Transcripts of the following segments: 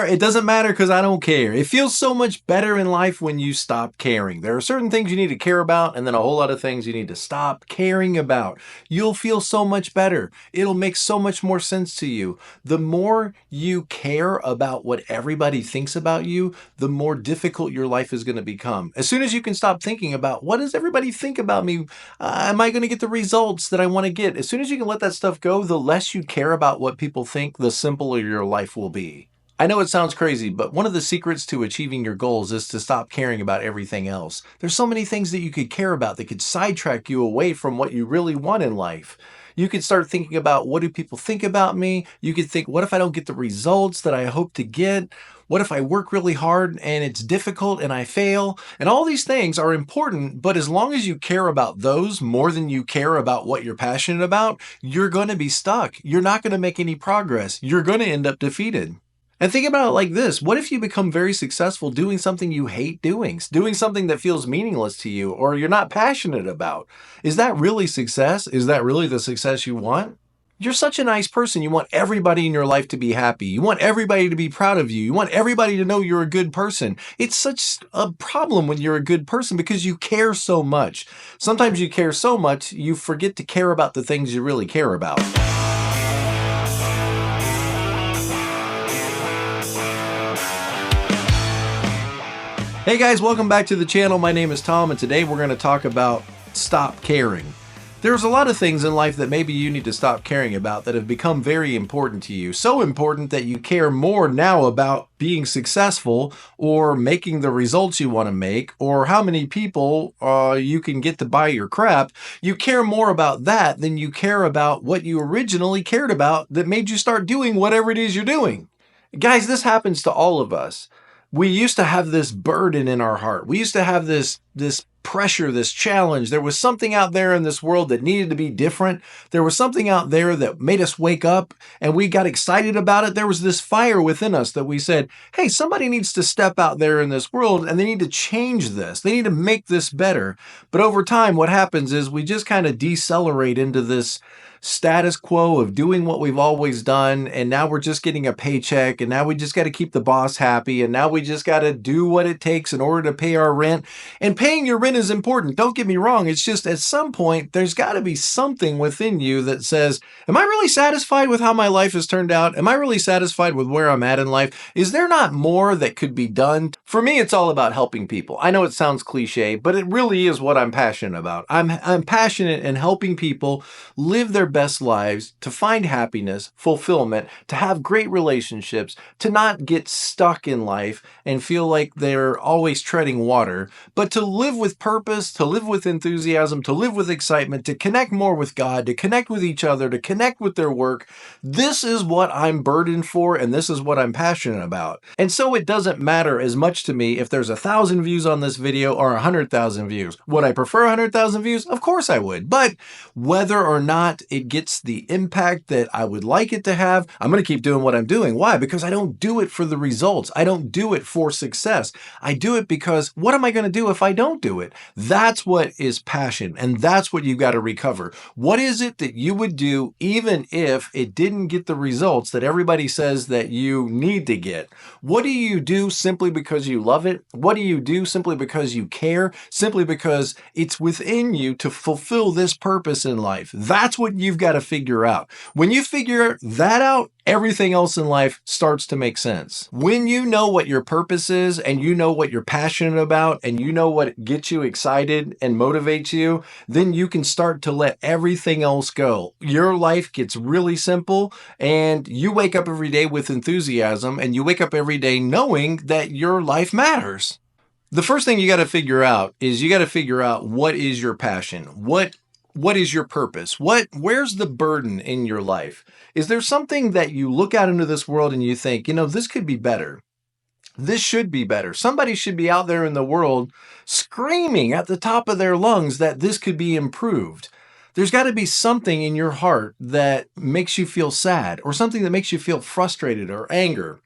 It doesn't matter because I don't care. It feels so much better in life when you stop caring. There are certain things you need to care about and then a whole lot of things you need to stop caring about. You'll feel so much better. It'll make so much more sense to you. The more you care about what everybody thinks about you, the more difficult your life is going to become. As soon as you can stop thinking about what does everybody think about me, am I going to get the results that I want to get? As soon as you can let that stuff go, the less you care about what people think, the simpler your life will be. I know it sounds crazy, but one of the secrets to achieving your goals is to stop caring about everything else. There's so many things that you could care about that could sidetrack you away from what you really want in life. You could start thinking about, what do people think about me? You could think, what if I don't get the results that I hope to get? What if I work really hard and it's difficult and I fail? And all these things are important, but as long as you care about those more than you care about what you're passionate about, you're going to be stuck. You're not going to make any progress. You're going to end up defeated. And think about it like this. What if you become very successful doing something you hate doing something that feels meaningless to you or you're not passionate about? Is that really success? Is that really the success you want? You're such a nice person. You want everybody in your life to be happy. You want everybody to be proud of you. You want everybody to know you're a good person. It's such a problem when you're a good person because you care so much. Sometimes you care so much, you forget to care about the things you really care about. Hey guys, welcome back to the channel. My name is Tom, and today we're going to talk about stop caring. There's a lot of things in life that maybe you need to stop caring about that have become very important to you. So important that you care more now about being successful or making the results you want to make or how many people you can get to buy your crap. You care more about that than you care about what you originally cared about that made you start doing whatever it is you're doing. Guys, this happens to all of us. We used to have this burden in our heart. We used to have this pressure, this challenge. There was something out there in this world that needed to be different. There was something out there that made us wake up and we got excited about it. There was this fire within us that we said, hey, somebody needs to step out there in this world and they need to change this. They need to make this better. But over time, what happens is we just kind of decelerate into this status quo of doing what we've always done, and now we're just getting a paycheck, and now we just got to keep the boss happy, and now we just got to do what it takes in order to pay our rent. And paying your rent is important, don't get me wrong. It's just at some point there's got to be something within you that says, am I really satisfied with how my life has turned out? Am I really satisfied with where I'm at in life? Is there not more that could be done? For me, it's all about helping people. I know it sounds cliche, but it really is what I'm passionate about. I'm passionate in helping people live their best lives, to find happiness, fulfillment, to have great relationships, to not get stuck in life and feel like they're always treading water, but to live with purpose, to live with enthusiasm, to live with excitement, to connect more with God, to connect with each other, to connect with their work. This is what I'm burdened for, and this is what I'm passionate about. And so it doesn't matter as much to me if there's 1,000 views on this video or 100,000 views. Would I prefer 100,000 views? Of course I would. But whether or not it gets the impact that I would like it to have, I'm going to keep doing what I'm doing. Why? Because I don't do it for the results. I don't do it for success. I do it because what am I going to do if I don't do it? That's what is passion, and that's what you got to recover. What is it that you would do even if it didn't get the results that everybody says that you need to get? What do you do simply because you love it? What do you do simply because you care? Simply because it's within you to fulfill this purpose in life. That's what you've got to figure out. When you figure that out, everything else in life starts to make sense. When you know what your purpose is and you know what you're passionate about and you know what gets you excited and motivates you, then you can start to let everything else go. Your life gets really simple and you wake up every day with enthusiasm and you wake up every day knowing that your life matters. The first thing you got to figure out is you got to figure out what is your passion. What is your purpose? Where's the burden in your life? Is there something that you look out into this world and you think, this could be better? This should be better. Somebody should be out there in the world screaming at the top of their lungs that this could be improved. There's got to be something in your heart that makes you feel sad or something that makes you feel frustrated or anger.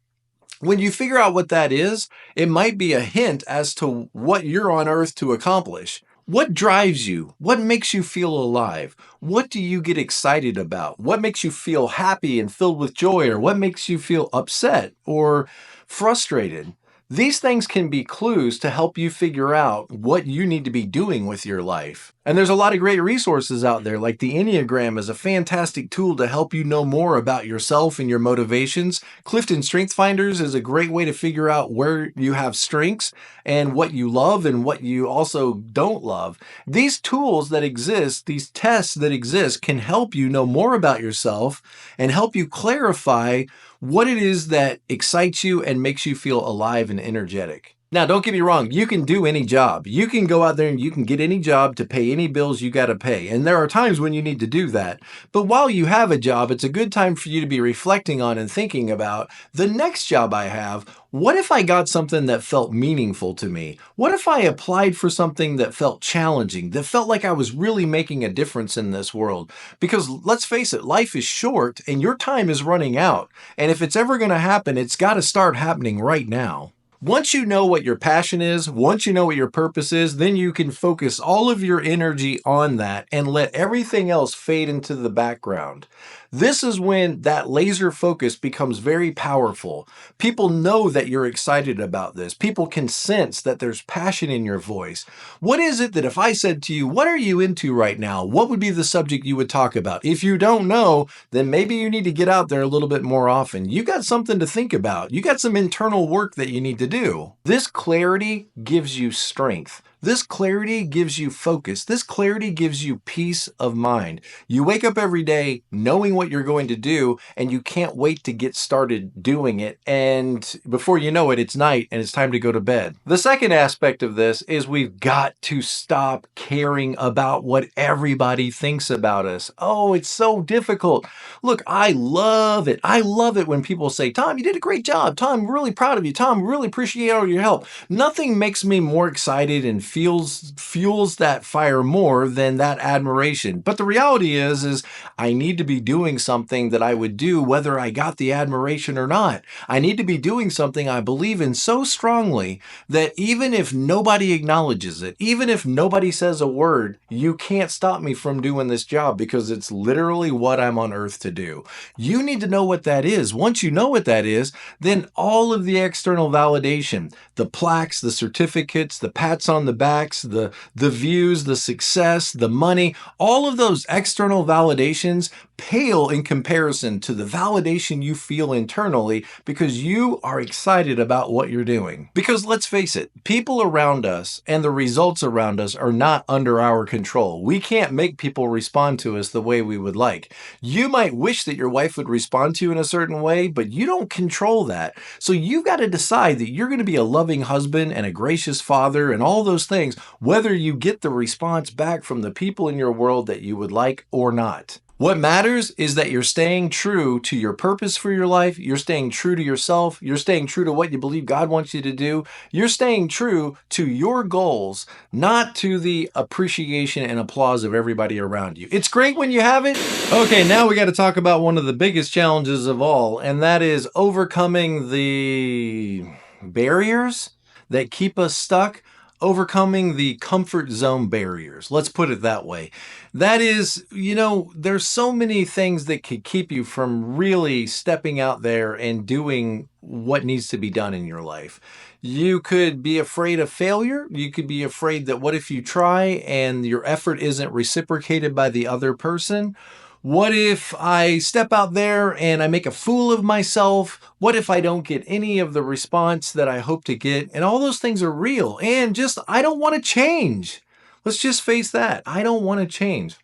When you figure out what that is, it might be a hint as to what you're on earth to accomplish. What drives you? What makes you feel alive? What do you get excited about? What makes you feel happy and filled with joy? Or what makes you feel upset or frustrated. These things can be clues to help you figure out what you need to be doing with your life. And there's a lot of great resources out there, like the Enneagram is a fantastic tool to help you know more about yourself and your motivations. Clifton Strength Finders is a great way to figure out where you have strengths and what you love and what you also don't love. These tools that exist, these tests that exist, can help you know more about yourself and help you clarify what it is that excites you and makes you feel alive and energetic. Now, don't get me wrong, you can do any job. You can go out there and you can get any job to pay any bills you got to pay. And there are times when you need to do that. But while you have a job, it's a good time for you to be reflecting on and thinking about the next job I have. What if I got something that felt meaningful to me? What if I applied for something that felt challenging, that felt like I was really making a difference in this world? Because let's face it, life is short and your time is running out. And if it's ever going to happen, it's got to start happening right now. Once you know what your passion is, once you know what your purpose is, then you can focus all of your energy on that and let everything else fade into the background. This is when that laser focus becomes very powerful. People know that you're excited about this. People can sense that there's passion in your voice. What is it that if I said to you, what are you into right now? What would be the subject you would talk about? If you don't know, then maybe you need to get out there a little bit more often. You got something to think about. You got some internal work that you need to do. This clarity gives you strength. This clarity gives you focus. This clarity gives you peace of mind. You wake up every day knowing what you're going to do, and you can't wait to get started doing it. And before you know it, it's night and it's time to go to bed. The second aspect of this is we've got to stop caring about what everybody thinks about us. Oh, it's so difficult. Look, I love it. I love it when people say, Tom, you did a great job. Tom, I'm really proud of you. Tom, really appreciate all your help. Nothing makes me more excited and fuels that fire more than that admiration. But the reality is I need to be doing something that I would do whether I got the admiration or not. I need to be doing something I believe in so strongly that even if nobody acknowledges it, even if nobody says a word, you can't stop me from doing this job because it's literally what I'm on earth to do. You need to know what that is. Once you know what that is, then all of the external validation, the plaques, the certificates, the pats on the backs, the views, the success, the money, all of those external validations pale in comparison to the validation you feel internally because you are excited about what you're doing. Because let's face it, people around us and the results around us are not under our control. We can't make people respond to us the way we would like. You might wish that your wife would respond to you in a certain way, but you don't control that. So you've got to decide that you're going to be a loving husband and a gracious father and all those things, whether you get the response back from the people in your world that you would like or not. What matters is that you're staying true to your purpose for your life. You're staying true to yourself. You're staying true to what you believe God wants you to do. You're staying true to your goals, not to the appreciation and applause of everybody around you. It's great when you have it. Okay, now we got to talk about one of the biggest challenges of all, and that is overcoming the barriers that keep us stuck. Overcoming the comfort zone barriers. Let's put it that way. That is, there's so many things that could keep you from really stepping out there and doing what needs to be done in your life. You could be afraid of failure. You could be afraid that what if you try and your effort isn't reciprocated by the other person? What if I step out there and I make a fool of myself? What if I don't get any of the response that I hope to get? And all those things are real. And I don't want to change. Let's just face that. I don't want to change.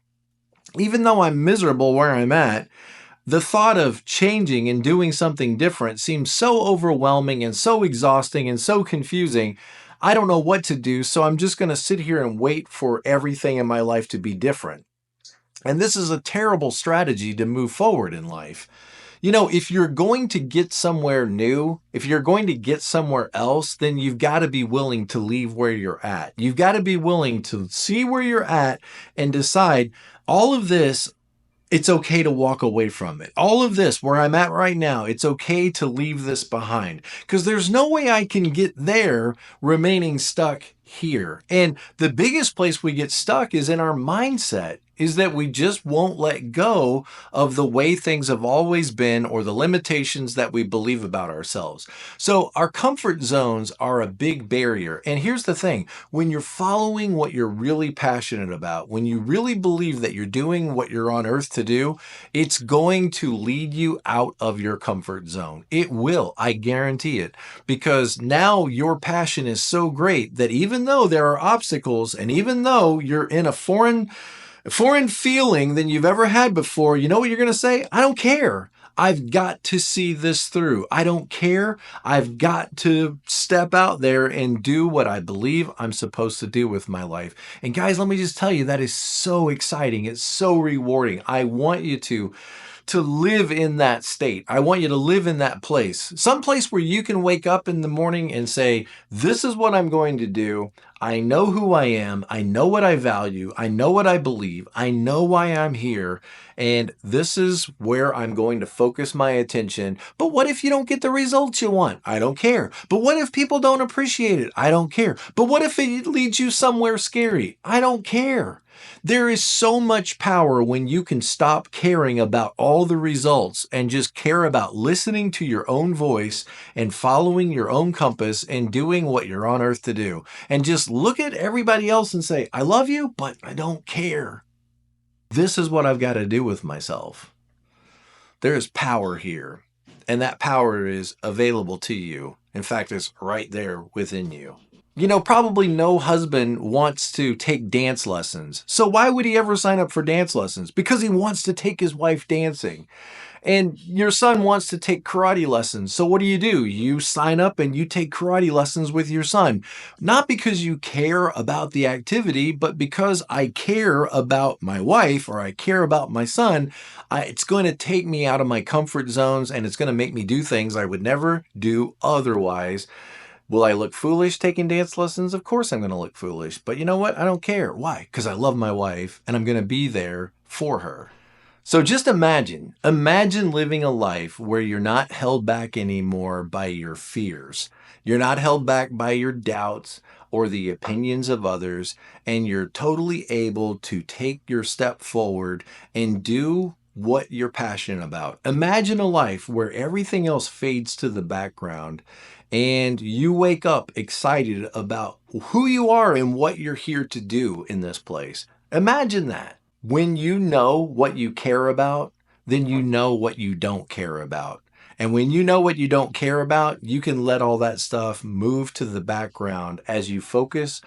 Even though I'm miserable where I'm at, the thought of changing and doing something different seems so overwhelming and so exhausting and so confusing. I don't know what to do, so I'm just going to sit here and wait for everything in my life to be different. And this is a terrible strategy to move forward in life. If you're going to get somewhere new, if you're going to get somewhere else, then you've got to be willing to leave where you're at. You've got to be willing to see where you're at and decide all of this, it's okay to walk away from it. All of this, where I'm at right now, it's okay to leave this behind because there's no way I can get there remaining stuck here. And the biggest place we get stuck is in our mindset. is that we just won't let go of the way things have always been or the limitations that we believe about ourselves. So our comfort zones are a big barrier. And here's the thing, when you're following what you're really passionate about, when you really believe that you're doing what you're on earth to do, it's going to lead you out of your comfort zone. It will, I guarantee it, because now your passion is so great that even though there are obstacles and even though you're in a foreign feeling than you've ever had before, you know what you're going to say? I don't care. I've got to see this through. I don't care. I've got to step out there and do what I believe I'm supposed to do with my life. And guys, let me just tell you, that is so exciting. It's so rewarding. I want you to live in that state. I want you to live in that place. Some place where you can wake up in the morning and say, this is what I'm going to do. I know who I am. I know what I value. I know what I believe. I know why I'm here. And this is where I'm going to focus my attention. But what if you don't get the results you want? I don't care. But what if people don't appreciate it? I don't care. But what if it leads you somewhere scary? I don't care. There is so much power when you can stop caring about all the results and just care about listening to your own voice and following your own compass and doing what you're on earth to do. And just look at everybody else and say, I love you, but I don't care. This is what I've got to do with myself. There is power here, and that power is available to you. In fact, it's right there within you. You know, probably no husband wants to take dance lessons. So why would he ever sign up for dance lessons? Because he wants to take his wife dancing. And your son wants to take karate lessons. So what do? You sign up and you take karate lessons with your son. Not because you care about the activity, but because I care about my wife or I care about my son. It's going to take me out of my comfort zones and it's going to make me do things I would never do otherwise. Will I look foolish taking dance lessons? Of course I'm going to look foolish. But you know what? I don't care. Why? Because I love my wife and I'm going to be there for her. So just imagine living a life where you're not held back anymore by your fears. You're not held back by your doubts or the opinions of others, and you're totally able to take your step forward and do what you're passionate about. Imagine a life where everything else fades to the background and you wake up excited about who you are and what you're here to do in this place. Imagine that. When you know what you care about, then you know what you don't care about. And when you know what you don't care about, you can let all that stuff move to the background as you focus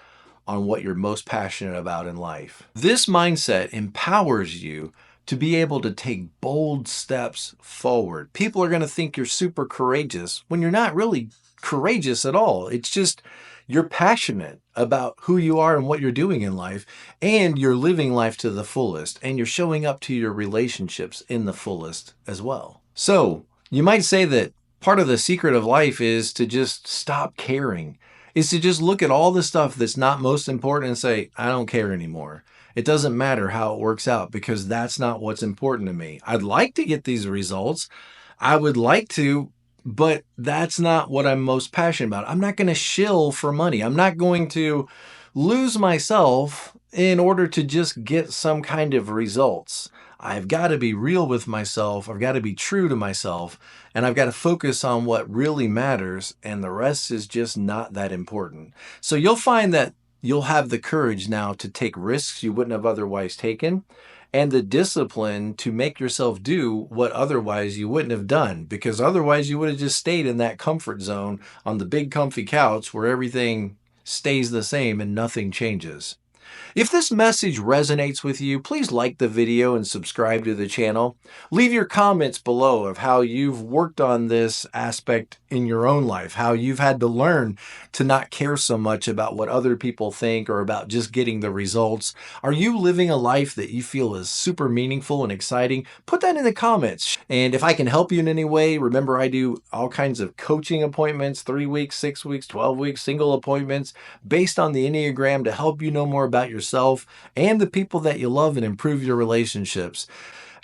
on what you're most passionate about in life. This mindset empowers you to be able to take bold steps forward. People are going to think you're super courageous when you're not really courageous at all. It's just you're passionate about who you are and what you're doing in life, and you're living life to the fullest, and you're showing up to your relationships in the fullest as well. So you might say that part of the secret of life is to just stop caring, is to just look at all the stuff that's not most important and say, I don't care anymore. It doesn't matter how it works out because that's not what's important to me. I'd like to get these results. I would like to, but that's not what I'm most passionate about. I'm not going to shill for money. I'm not going to lose myself in order to just get some kind of results. I've got to be real with myself. I've got to be true to myself. And I've got to focus on what really matters. And the rest is just not that important. So you'll find that you'll have the courage now to take risks you wouldn't have otherwise taken, and the discipline to make yourself do what otherwise you wouldn't have done, because otherwise you would have just stayed in that comfort zone on the big comfy couch where everything stays the same and nothing changes. If this message resonates with you, please like the video and subscribe to the channel. Leave your comments below of how you've worked on this aspect in your own life, how you've had to learn to not care so much about what other people think or about just getting the results. Are you living a life that you feel is super meaningful and exciting? Put that in the comments. And if I can help you in any way, remember I do all kinds of coaching appointments, 3 weeks, 6 weeks, 12 weeks, single appointments based on the Enneagram to help you know more about yourself and the people that you love and improve your relationships.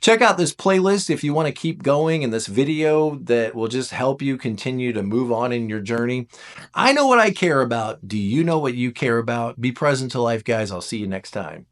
Check out this playlist if you want to keep going in this video that will just help you continue to move on in your journey. I know what I care about. Do you know what you care about? Be present to life, guys. I'll see you next time.